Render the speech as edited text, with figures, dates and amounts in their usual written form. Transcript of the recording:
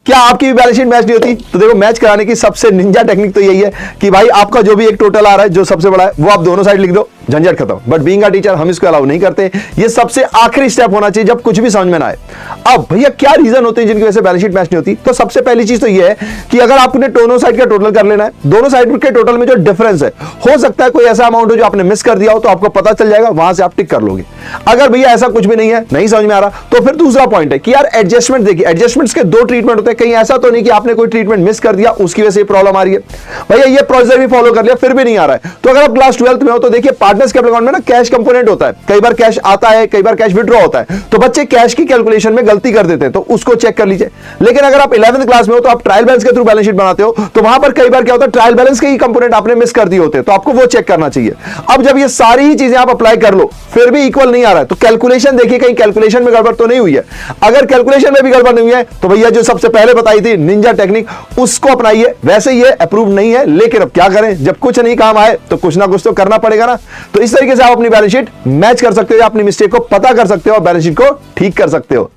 क्या आपकी भी बैलेंस शीट मैच नहीं होती? तो देखो, मैच कराने की सबसे निंजा टेक्निक तो यही है कि भाई आपका जो भी एक टोटल आ रहा है जो सबसे बड़ा है वो आप दोनों साइड लिख दो, झंझट खत्म। बट बीइंग अ टीचर हम इसको अलाउ नहीं करते, ये सबसे आखिरी स्टेप होना चाहिए जब कुछ भी समझ में ना आए। अब भैया क्या रीजन होते हैं जिनकी वजह से बैलेंस शीट मैच नहीं होती? तो सबसे पहली चीज तो ये है कि अगर आपने दोनों साइड का टोटल कर लेना है, दोनों साइड के टोटल में जो डिफरेंस है, हो सकता है कोई ऐसा अमाउंट हो जो आपने मिस कर दिया हो, तो आपको पता चल जाएगा, वहां से आप टिक कर लोगे। अगर भैया ऐसा कुछ भी नहीं है, नहीं समझ में आ रहा, तो फिर दूसरा पॉइंट है कि यार एडजस्टमेंट देखिए, एडजस्टमेंट्स के दो ट्रीटमेंट होते हैं। कहीं ऐसा तो नहीं कि आपने कोई ट्रीटमेंट मिस कर दिया उसकी वजह से प्रॉब्लम आ रही है। भैया ये प्रोसीजर भी फॉलो कर लिया फिर भी नहीं आ रहा है, तो अगर आप क्लास 12th में हो तो देखिए पार्टनर्स कैपिटल अकाउंट में ना कैश कंपोनेंट होता है, कई बार कैश आता है, कई बार कैश विड्रॉ होता है, तो बच्चे कैश की कैलकुलेशन में गलती कर देते हैं, तो उसको चेक कर लीजिए। लेकिन अगर आप 11th क्लास में हो तो आप ट्रायल बैलेंस के थ्रू बैलेंस शीट बनाते हो, तो वहां पर कई बार क्या होता है, ट्रायल बैलेंस के ही कंपोनेंट आपने मिस कर दिए होते हैं, तो आपको वो चेक करना चाहिए। अब जब ये सारी ही चीजें आप अप्लाई कर लो फिर भी इक्वल नहीं आ रहा है, तो कैलकुलेशन देखिए कहीं कैलकुलेशन में गड़बड़ तो नहीं हुई है। अगर कैलकुलेशन में भी गड़बड़ नहीं हुई है तो भैया जो सबसे पहले बताई थी निंजा टेक्निक उसको अपनाइए। वैसे ये अप्रूव नहीं है, लेकिन अब क्या करें, जब कुछ नहीं काम आए तो कुछ ना कुछ तो करना पड़ेगा ना। तो इस तरीके से आप अपनी बैलेंस शीट मैच कर सकते हो या अपनी मिस्टेक को पता कर सकते हो और बैलेंस शीट को ठीक कर सकते हो।